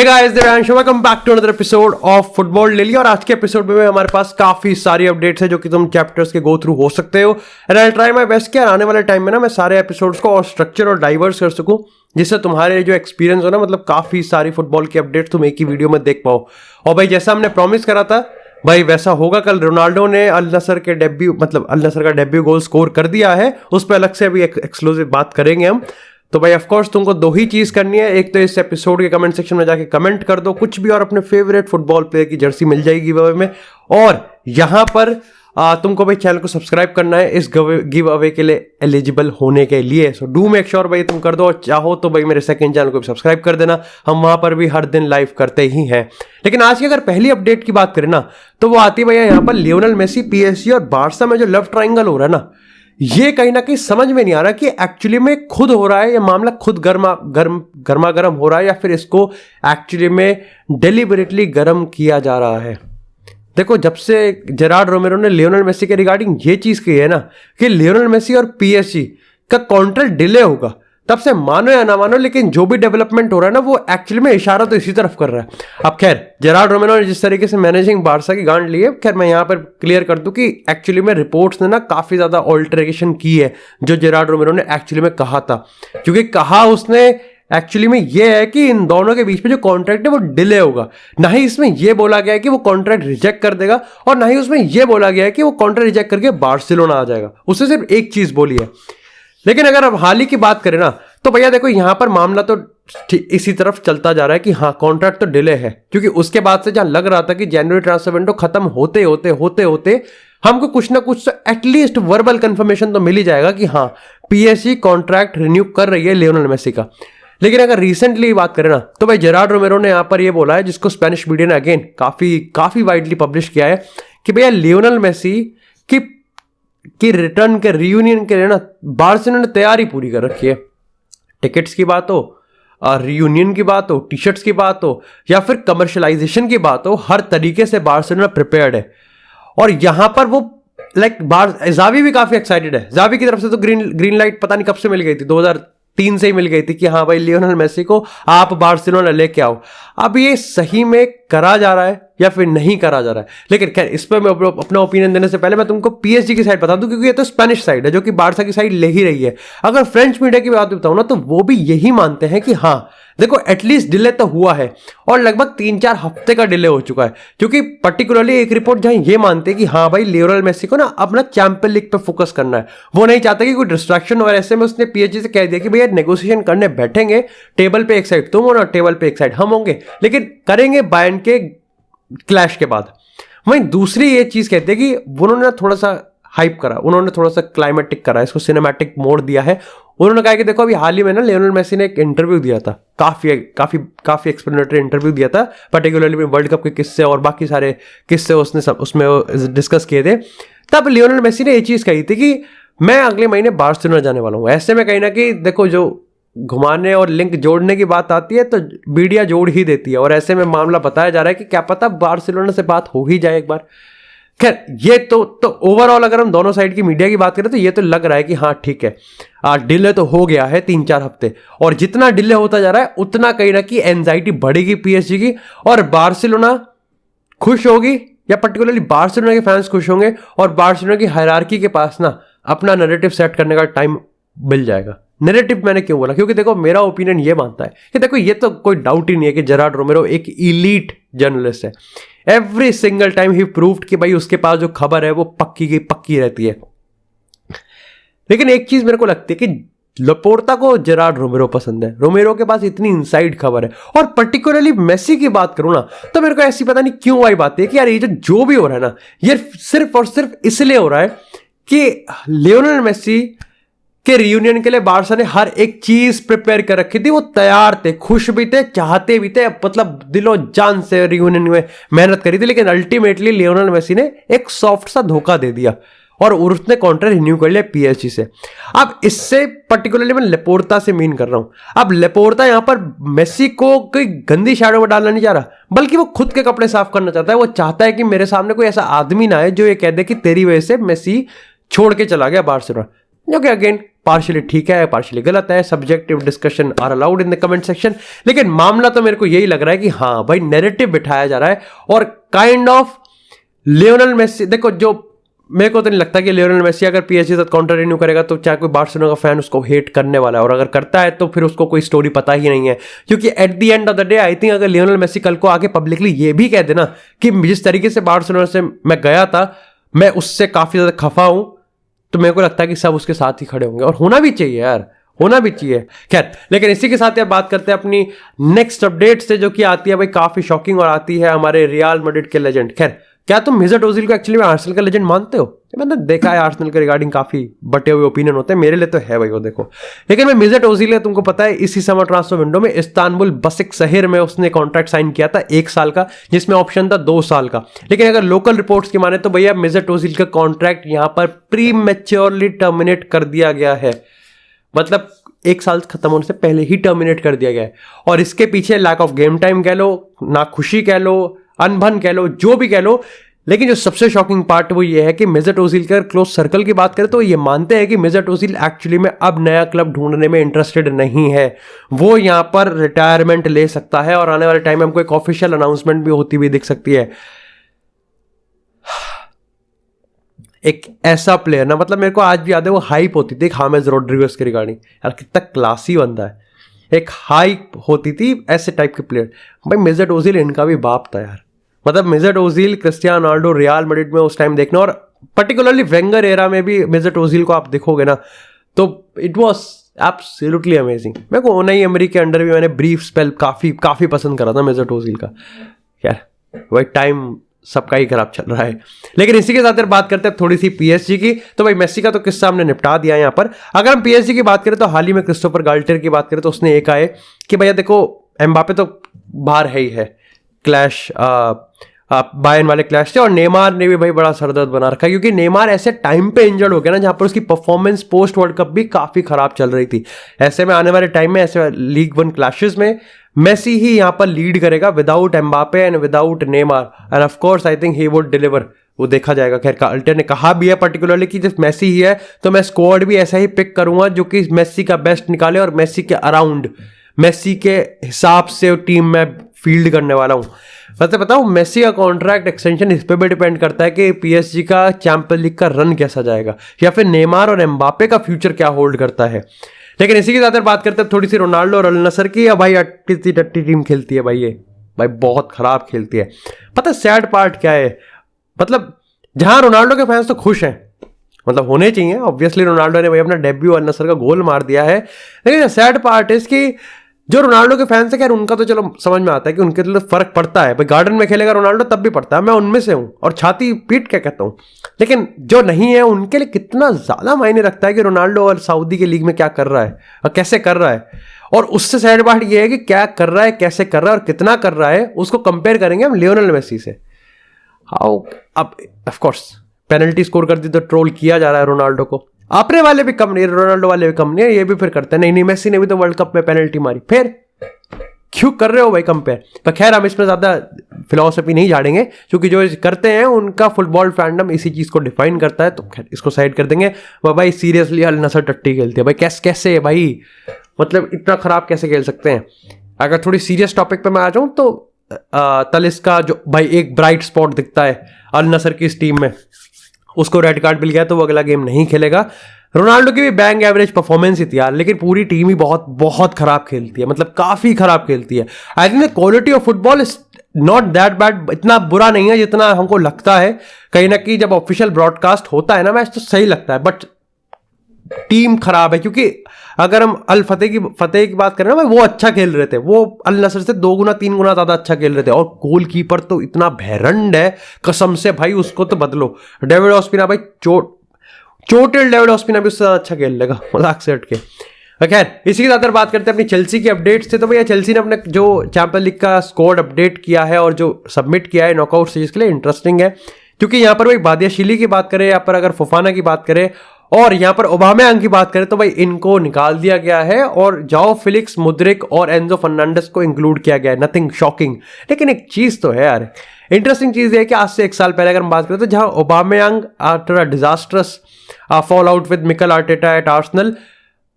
Hey guys, Devansh, welcome back to another episode of football daily. और आज के episode में हमारे पास काफी सारी अपडेट्स है जो कि तुम चैप्टर्स के गो थ्रू हो सकते हो। And I try my best कि आने वाले टाइम में ना मैं सारे एपिसोड्स को और स्ट्रक्चर और डाइवर्स कर सकूं, जिससे तुम्हारे जो एक्सपीरियंस हो ना, मतलब काफी सारी फुटबॉल की अपडेट्स तुम एक ही वीडियो में देख पाओ। और भाई जैसा हमने प्रॉमिस करा था भाई वैसा होगा। कल रोनाल्डो ने अल नसर का डेब्यू गोल स्कोर कर दिया है, उस पर अलग से अभी एक्सक्लूसिव बात करेंगे हम। तो भाई ऑफ कोर्स तुमको दो ही चीज करनी है, एक तो इस एपिसोड के कमेंट सेक्शन में जाके कमेंट कर दो कुछ भी, और अपने फेवरेट फुटबॉल प्लेयर की जर्सी मिल जाएगी गिव अवे में। और यहां पर तुमको भाई चैनल को सब्सक्राइब करना है इस गिव अवे के लिए एलिजिबल होने के लिए। सो डू मेक श्योर भाई तुम कर दो। और चाहो तो भाई मेरे सेकंड चैनल को भी सब्सक्राइब कर देना, हम वहां पर भी हर दिन लाइव करते ही हैं। लेकिन आज की अगर पहली अपडेट की बात करें ना, तो वो आती है भैया यहाँ पर लियोनेल मेसी, पीएसजी और बार्सा में जो लव ट्रायंगल हो रहा है ना, ये कहीं ना कहीं समझ में नहीं आ रहा कि एक्चुअली में खुद हो रहा है या मामला खुद गर्मा गर्म हो रहा है, या फिर इसको एक्चुअली में डेलिबरेटली गर्म किया जा रहा है। देखो, जब से जेरार्ड रोमेरो ने लियोनेल मेसी के रिगार्डिंग ये चीज कही है ना कि लियोनेल मेसी और पीएसजी का कॉन्ट्रैक्ट डिले होगा, तब से मानो या ना मानो लेकिन जो भी डेवलपमेंट हो रहा है ना, वो एक्चुअली में इशारा तो इसी तरफ कर रहा है। अब खैर जेरार्ड रोमेरो ने जिस तरीके से मैनेजिंग बार्सा की गांड ली है, खैर मैं यहां पर क्लियर कर दूं कि एक्चुअली में रिपोर्ट्स ने ना काफी ज्यादा ऑल्टरेशन की है जो जेरार्ड रोमेरो ने एक्चुअली में कहा था। क्योंकि कहा उसने एक्चुअली में ये है कि इन दोनों के बीच में जो कॉन्ट्रैक्ट है वो डिले होगा। ना ही इसमें ये बोला गया है कि वो कॉन्ट्रैक्ट रिजेक्ट कर देगा, और ना ही उसमें ये बोला गया है कि वो कॉन्ट्रैक्ट रिजेक्ट करके बार्सिलोना आ जाएगा। उसने सिर्फ एक चीज बोली है। लेकिन अगर अब हाल ही की बात करें ना, तो भैया देखो यहां पर मामला तो इसी तरफ चलता जा रहा है कि हाँ कॉन्ट्रैक्ट तो डिले है। क्योंकि उसके बाद से जहां लग रहा था कि जनवरी ट्रांसफर विंडो खत्म होते होते हमको कुछ ना कुछ तो एटलीस्ट वर्बल कंफर्मेशन तो मिल ही जाएगा कि हाँ पीएसजी कॉन्ट्रैक्ट रिन्यू कर रही है लियोनेल मेसी का। लेकिन अगर रिसेंटली बात करें ना, तो भाई जेरार्ड रोमेरो ने यहां पर ये बोला है, जिसको स्पेनिश मीडिया ने अगेन काफी वाइडली पब्लिश किया है, कि भैया लियोनेल मेसी की रिटर्न के रियूनियन के लिए ना बार्सिलोना ने तैयारी पूरी कर रखी है। टिकट्स की बात हो, रियूनियन की बात हो, टी शर्ट्स की बात हो, या फिर कमर्शलाइजेशन की बात हो, हर तरीके से बार्सिलोना प्रिपेयर्ड है। और यहां पर वो जावी भी काफी एक्साइटेड है। जावी की तरफ से तो ग्रीन लाइट पता नहीं कब से मिल गई थी, 2003 से ही मिल गई थी कि हाँ भाई लियोनेल मेसी को आप बार्सिलोना लेके आओ। अब ये सही में करा जा रहा है या फिर नहीं करा जा रहा है, लेकिन खैर इस पर मैं अपना ओपिनियन देने से पहले मैं तुमको पीएसजी की साइड बता दूं, क्योंकि ये तो स्पेनिश साइड है जो कि बार्सा की साइड ले ही रही है। अगर फ्रेंच मीडिया की बात बताऊं ना, तो वो भी यही मानते हैं कि हाँ देखो एटलीस्ट डिले तो हुआ है, और लगभग 3-4 हफ्ते का डिले हो चुका है। क्योंकि पर्टिकुलरली एक रिपोर्ट जहां ये मानते हैं कि हाँ भाई लियोनेल मेसी को ना अपना चैंपियन लीग पे फोकस करना है, वो नहीं चाहता कि कोई डिस्ट्रैक्शन हो। और ऐसे में उसने पीएसजी से कह दिया कि भैया नेगोशिएशन करने बैठेंगे, टेबल पे एक साइड तुम हो ना, टेबल पे एक साइड हम होंगे, लेकिन करेंगे बायर्न के क्लैश के बाद। वहीं दूसरी ये चीज कहते हैं कि उन्होंने ना थोड़ा सा हाइप करा, उन्होंने थोड़ा सा क्लाइमेटिक करा, इसको सिनेमैटिक मोड दिया है। उन्होंने कहा कि देखो अभी हाल ही में ना लियोनेल मेसी ने एक इंटरव्यू दिया था, काफी एक्सप्लेनेटरी इंटरव्यू दिया था, पर्टिकुलरली वर्ल्ड कप के किस्से और बाकी सारे किस्से उसमें डिस्कस किए थे। तब लियोनेल मेसी ने ये चीज कही थी कि मैं अगले महीने बार्सिलोना जाने वाला हूं। ऐसे में कहीं ना कहीं देखो जो घुमाने और लिंक जोड़ने की बात आती है तो मीडिया जोड़ ही देती है, और ऐसे में मामला बताया जा रहा है कि क्या पता बार्सिलोना से बात हो ही जाए एक बार। खैर ये तो ओवरऑल अगर हम दोनों साइड की मीडिया की बात करें तो ये तो लग रहा है कि हाँ ठीक है, डिले तो हो गया है 3-4 हफ्ते, और जितना डिले होता जा रहा है उतना कहीं ना कहीं एंजाइटी बढ़ेगी पीएसजी की, और बार्सिलोना खुश होगी, या पर्टिकुलरली बार्सिलोना के फैंस खुश होंगे, और बार्सिलोना की हायरार्की के पास ना अपना नैरेटिव सेट करने का टाइम मिल जाएगा। नैरेटिव मैंने क्यों बोला, क्योंकि देखो मेरा ओपिनियन ये मानता है कि देखो ये तो कोई डाउट ही नहीं है कि जेरार्ड रोमेरो एक इलीट जर्नलिस्ट है। Every single time he proved कि भाई उसके पास जो खबर है वो पक्की की पक्की रहती है। लेकिन एक चीज मेरे को लगती है कि लपोर्ता को जेरार्ड रोमेरो पसंद है, रोमेरो के पास इतनी इनसाइड खबर है। और पर्टिकुलरली मेसी की बात करूं ना, तो मेरे को ऐसी पता नहीं क्यों आई बात है कि यार ये जो भी हो रहा है ना, ये सिर्फ और सिर्फ इसलिए हो रहा है कि लियोनेल मेसी के रियूनियन के लिए बार्सा ने हर एक चीज प्रिपेयर कर रखी थी। वो तैयार थे, खुश भी थे, चाहते भी थे, मतलब दिलो जान से रियूनियन में मेहनत करी थी। लेकिन अल्टीमेटली लियोनेल मेसी ने एक सॉफ्ट सा धोखा दे दिया और उसने कॉन्ट्रैक्ट रिन्यू कर लिया पीएसजी से। अब इससे पर्टिकुलरली मैं लेपोर्ता से मीन कर रहा हूं। अब लेपोर्ता यहां पर मेसी को कोई गंदी शैडो में डालना नहीं चाह रहा, बल्कि वो खुद के कपड़े साफ करना चाहता है। वो चाहता है कि मेरे सामने कोई ऐसा आदमी ना है जो ये कह दे कि तेरी वजह से मेसी छोड़ के चला गया बार्सिलोना, जो कि अगेन पार्शियली ठीक है, पार्शियली गलत है, subjective discussion are allowed in the comment section. लेकिन मामला तो मेरे को यही लग रहा है कि हाँ भाई नैरेटिव बिठाया जा रहा है और काइंड ऑफ लियोनेल मेसी, देखो जो मेरे को तो नहीं लगता कि लियोनेल मेसी अगर पीएसजी साथ कॉन्ट्रैक्ट रिन्यू करेगा तो चाहे कोई बार्सिलोना का फैन उसको हेट करने वाला है, और अगर करता है तो फिर उसको कोई स्टोरी पता ही नहीं है। क्योंकि at the end of the day I think अगर लियोनेल मेसी कल को आगे पब्लिकली ये भी कह देना कि जिस तरीके से बार्सिलोना से मैं गया था मैं उससे काफी ज्यादा खफा हूं, तो मेरे को लगता है कि सब उसके साथ ही खड़े होंगे, और होना भी चाहिए यार, होना भी चाहिए। खैर, लेकिन इसी के साथ यार बात करते हैं अपनी नेक्स्ट अपडेट से, जो कि आती है भाई काफी शॉकिंग और आती है हमारे रियल मैड्रिड के लेजेंड। खैर, क्या तुम मेसुत ओजिल को एक्चुअली में आर्सेनल का लेजेंड मानते हो? मैंने देखा है आर्सेनल के रिगार्डिंग काफी बटे हुए ओपिनियन होते हैं, मेरे लिए तो है भाई वो देखो। लेकिन मैं मेसुत ओजिल, तुमको पता है इसी समर ट्रांसफर विंडो में इस्तांबुल बसिक्शहिर में उसने कॉन्ट्रैक्ट साइन किया था 1 साल का, जिसमें ऑप्शन था 2 साल का। लेकिन अगर लोकल रिपोर्ट्स की माने तो भैया मेसुत ओजिल का कॉन्ट्रैक्ट यहां पर प्री मैच्योरली टर्मिनेट कर दिया गया है, मतलब 1 साल खत्म होने से पहले ही टर्मिनेट कर दिया गया है। और इसके पीछे लैक ऑफ गेम टाइम कह लो, नाखुशी कह लो, अनबन कह लो, जो भी कह लो। लेकिन जो सबसे शॉकिंग पार्ट वो ये है कि मेसुत ओजिल का क्लोज सर्कल की बात करें तो ये मानते हैं कि मेसुत ओजिल एक्चुअली में अब नया क्लब ढूंढने में इंटरेस्टेड नहीं है, वो यहां पर रिटायरमेंट ले सकता है और आने वाले टाइम में हमको एक ऑफिशियल अनाउंसमेंट भी होती हुई दिख सकती है। एक ऐसा प्लेयर ना, मतलब मेरे को आज भी याद है वो हाइप होती थी हामेस रोड्रिगेज के रिगार्डिंग, यार कितना क्लासी बंदा है, एक हाइप होती थी ऐसे टाइप के प्लेयर। भाई मेसुत ओजिल इनका भी बाप था यार, मतलब Mesut Ozil, Cristiano Ronaldo real Madrid में उस टाइम देखना, और पर्टिकुलरली वेंगर एरा में भी मेसुत ओजिल को आप देखोगे ना तो इट वाज एब्सोल्युटली अमेजिंग। मेरे को उनाई एमरी के अंडर भी मैंने ब्रीफ स्पेल काफी पसंद करा था मेसुत ओजिल का। यार वही टाइम सबका ही खराब चल रहा है। लेकिन इसी के साथ बात करते हैं थोड़ी सी पीएसजी की, तो भाई मेसी का तो किस्सा हमने निपटा दिया यहाँ पर। अगर हम पीएसजी की बात करें तो हाल ही में क्रिस्टोफर गाल्टियर की बात करें तो उसने एक आए कि भैया देखो एम्बापे तो बाहर है ही है, क्लैश बायर्न वाले क्लैश थे, और नेमार ने भी भाई बड़ा सरदर्द बना रखा है, क्योंकि नेमार ऐसे टाइम पे इंजर्ड हो गया ना जहां पर उसकी परफॉर्मेंस पोस्ट वर्ल्ड कप भी काफी खराब चल रही थी। ऐसे में आने वाले टाइम में ऐसे लीग 1 क्लैशेस में मेसी ही यहां पर लीड करेगा without Mbappe and without Neymar, end of course I think he would deliver, वो देखा जाएगा। खैर गाल्टियर ने कहा भी है पर्टिकुलरली कि जब मेसी ही है तो मैं स्क्वाड भी ऐसा ही पिक करूंगा जो कि मेसी का बेस्ट निकाले और मेसी के अराउंड, मेसी के हिसाब से टीम में फील्ड करने वाला हूं। वैसे बताऊं, मेसी का कॉन्ट्रैक्ट एक्सटेंशन इस पे भी डिपेंड करता है कि पीएसजी का चैंपियंस लीग का रन कैसा जाएगा, या फिर नेमार और एम्बापे का फ्यूचर क्या होल्ड करता है। लेकिन इसी के साथ बात करते हैं थोड़ी सी रोनाल्डो और अल नसर की। या भाई अट्टी टट्टी टीम खेलती है भाई, ये भाई बहुत खराब खेलती है। पता है सैड पार्ट क्या है, मतलब जहां रोनाल्डो के फैंस तो खुश हैं, मतलब होने चाहिए ऑब्वियसली, रोनाल्डो ने भाई अपना डेब्यू अल नसर का गोल मार दिया है। लेकिन सैड पार्ट है कि जो रोनाल्डो के फैंस है, खैर उनका तो चलो समझ में आता है कि उनके लिए फर्क पड़ता है भाई, गार्डन में खेलेगा रोनाल्डो तब भी पड़ता है, मैं उनमें से हूं और छाती पीट के कहता हूं। लेकिन जो नहीं है उनके लिए कितना ज्यादा मायने रखता है कि रोनाल्डो और सऊदी के लीग में क्या कर रहा है और कैसे कर रहा है। और उससे सैड पार्ट ये है कि क्या कर रहा है, कैसे कर रहा है और कितना कर रहा है, उसको कंपेयर करेंगे हम लियोनेल मेसी से। हाउ, अब ऑफ कोर्स पेनल्टी स्कोर कर दी तो ट्रोल किया जा रहा है रोनाल्डो को, अपने वाले भी कम नहीं, रोनाल्डो वाले भी कम नहीं है, ये भी फिर करते हैं नहीं मेसी ने भी तो वर्ल्ड कप में पेनल्टी मारी, फिर क्यों कर रहे हो भाई कंपेयर। पर खैर हम इसमें ज्यादा फिलॉसफी नहीं झाड़ेंगे, क्योंकि जो करते हैं उनका फुटबॉल फैंडम इसी चीज को डिफाइन करता है, तो खैर इसको साइड कर देंगे। भाई सीरियसली अल नसर टट्टी खेलती है भाई, कैसे भाई, मतलब इतना खराब कैसे खेल सकते हैं। अगर थोड़ी सीरियस टॉपिक पे मैं आ जाऊं तो तलिस्का जो भाई एक ब्राइट स्पॉट दिखता है अल नसर की इस टीम में, उसको रेड कार्ड मिल गया तो वो अगला गेम नहीं खेलेगा। रोनाल्डो की भी बैंग एवरेज परफॉर्मेंस ही थी यार, लेकिन पूरी टीम ही बहुत बहुत खराब खेलती है, मतलब काफी खराब खेलती है। I think the quality of football is not that bad, इतना बुरा नहीं है जितना हमको लगता है। कहीं ना कहीं जब ऑफिशियल ब्रॉडकास्ट होता है ना मैच तो सही लगता है, बट टीम खराब है। क्योंकि अगर हम अल फतेह की बात करें ना, वो अच्छा खेल रहे थे, वो अल नसर से 2 गुना 3 गुना ज्यादा अच्छा खेल रहे थे, और गोलकीपर तो इतना भैरंड है कसम से भाई, उसको तो बदलो। डेविड ऑस्पिना भाई चोटिल डेविड ऑस्पिना भी उससे ज्यादा अच्छा खेल लेगा, मजाक से हट के। खैर इसी के साथ बात करते हैं अपनी चेल्सी की अपडेट्स से। तो भैया चेल्सी ने अपने जो चैंपियंस लीग का स्क्वाड अपडेट किया है और जो सबमिट किया है नॉकआउट सीरीज के लिए, इंटरेस्टिंग है। क्योंकि यहाँ पर भाई बादियाशीली की बात करें, यहाँ पर अगर फोफाना की बात करें और यहाँ पर ओबामेयांग की बात करें, तो भाई इनको निकाल दिया गया है और जाओ फिलिक्स, मुद्रिक और एंजो फर्नांडिस को इंक्लूड किया गया है। नथिंग शॉकिंग, लेकिन एक चीज तो है यार, इंटरेस्टिंग चीज है कि आज से 1 साल पहले अगर हम बात करें तो जहां Aubameyang after a disastrous fall out with Mikel Arteta eight Arsenal,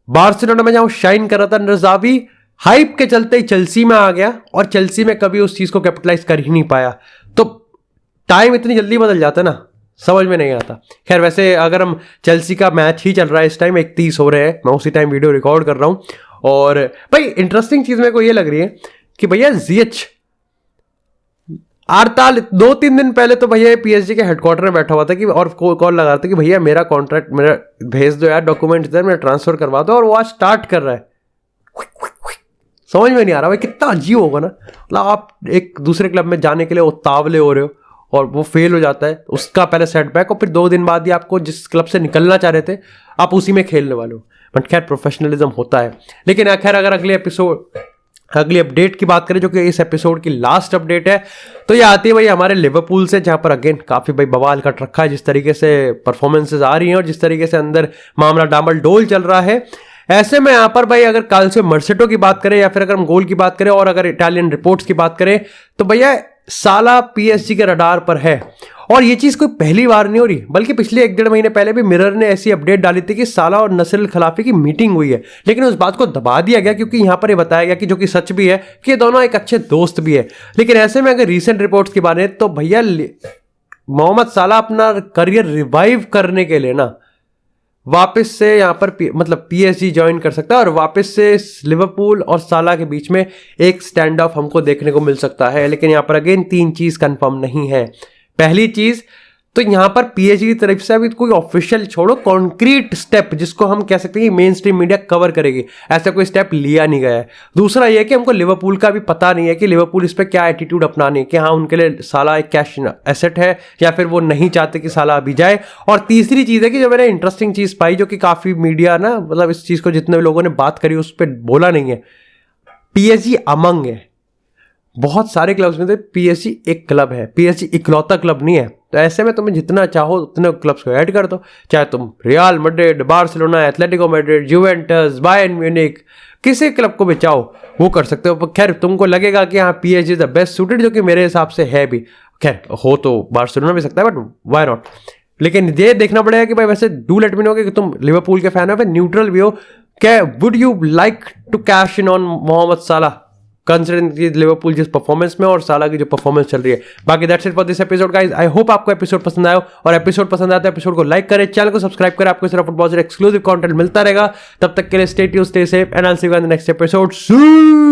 Barcelona में जहां शाइन कर रहा था नज़ावी, हाइप के चलते ही चेल्सी में आ गया और चेल्सी में कभी उस चीज को कैपिटलाइज कर ही नहीं पाया। तो टाइम इतनी जल्दी बदल जाता है ना, समझ में नहीं आता। खैर वैसे अगर हम चेल्सी का मैच ही चल रहा है इस टाइम, 1:30 हो रहे हैं, मैं उसी टाइम वीडियो रिकॉर्ड कर रहा हूं। और भाई इंटरेस्टिंग चीज मेरे को ये लग रही है कि भैया जीएच आरताल 2-3 दिन पहले तो भैया पीएसजी के हेडक्वार्टर में बैठा हुआ था कि और कॉल लगा रहा था कि भैया मेरा कॉन्ट्रैक्ट मेरा भेज दो यार, डॉक्यूमेंट इधर मैं ट्रांसफर करवा दो, और वो आज स्टार्ट कर रहा है। समझ में नहीं आ रहा भाई, कितना अजीब होगा ना। मतलब आप एक दूसरे क्लब में जाने के लिए उतावले हो रहे हो और वो फेल हो जाता है, उसका पहले सेटबैक, और फिर 2 दिन बाद ही आपको जिस क्लब से निकलना चाह रहे थे आप उसी में खेलने वाले हो। बट खैर प्रोफेशनलिज्म होता है। लेकिन खैर अगर अगली अपडेट की बात करें जो कि इस एपिसोड की लास्ट अपडेट है, तो ये आती है भाई हमारे लिवरपूल से, जहां पर अगेन काफी भाई बवाल कट रखा है। जिस तरीके से परफॉर्मेंसेज आ रही हैं और जिस तरीके से अंदर मामला डामल डोल चल रहा है, ऐसे में यहां पर भाई अगर कल से मर्सेटो की बात करें या फिर अगर हम गोल की बात करें और अगर इटालियन रिपोर्ट्स की बात करें, तो भैया साला पीएसजी के रडार पर है। और ये चीज कोई पहली बार नहीं हो रही, बल्कि पिछले 1-1.5 महीने पहले भी मिरर ने ऐसी अपडेट डाली थी कि साला और नसर खिलाफी की मीटिंग हुई है, लेकिन उस बात को दबा दिया गया क्योंकि यहां पर ये बताया गया कि जो कि सच भी है कि ये दोनों एक अच्छे दोस्त भी है। लेकिन ऐसे में अगर रीसेंट रिपोर्ट्स की बात है तो भैया मोहम्मद साला अपना करियर रिवाइव करने के लिए ना वापस से यहां पर मतलब पीएसजी ज्वाइन कर सकता है और वापस से लिवरपूल और साला के बीच में एक स्टैंड ऑफ हमको देखने को मिल सकता है। लेकिन यहां पर अगेन 3 चीज कंफर्म नहीं है। पहली चीज तो यहां पर पीएसजी की तरफ से अभी कोई ऑफिशियल छोड़ो, कॉन्क्रीट स्टेप जिसको हम कह सकते हैं कि मेन स्ट्रीम मीडिया कवर करेगी, ऐसा कोई स्टेप लिया नहीं गया है। दूसरा यह कि हमको लिवरपूल का भी पता नहीं है कि लिवरपूल इस पर क्या एटीट्यूड अपनाने, कि हाँ उनके लिए साला एक कैश एसेट है या फिर वो नहीं चाहते कि साला अभी जाए। और तीसरी चीज है कि जो मैंने इंटरेस्टिंग चीज पाई, जो कि काफी मीडिया ना मतलब इस चीज को जितने लोगों ने बात करी उस पर बोला नहीं है, पीएसजी अमंग है। बहुत सारे क्लब्स में थे, पीएसजी एक क्लब है, पीएसजी इकलौता क्लब नहीं है। तो ऐसे में तुम्हें जितना चाहो उतने क्लब्स को ऐड कर दो, चाहे तुम real Madrid, Barcelona, Atletico Madrid, Juventus, Bayern Munich, किसी क्लब को भी चाहो वो कर सकते हो। खैर तुमको लगेगा कि हाँ पीएसजी द बेस्ट सूटेड, जो कि मेरे हिसाब से है भी। खैर हो तो बार्सिलोना भी सकता है, बट व्हाई नॉट। लेकिन ये देखना पड़ेगा कि भाई वैसे डू लेट मी नो कि तुम लिवरपूल के फैन हो फिर न्यूट्रल भी हो, क्या would you like to cash in on Mohamed Salah considering Liverpool जिस परफॉर्मेंस में और साला की जो परफॉर्मेंस चल रही है। बाकी that's it for this episode guys. I hope आपको एपिसोड पसंद आया, और एपिसोड पसंद आया तो एपिसोड को लाइक करें, चैनल को सब्सक्राइब करें, आपको इस तरह फुटबॉल से एक्सक्लूसिव कंटेंट मिलता रहेगा। तब तक के लिए stay tuned, stay safe, and I will see you in the next episode.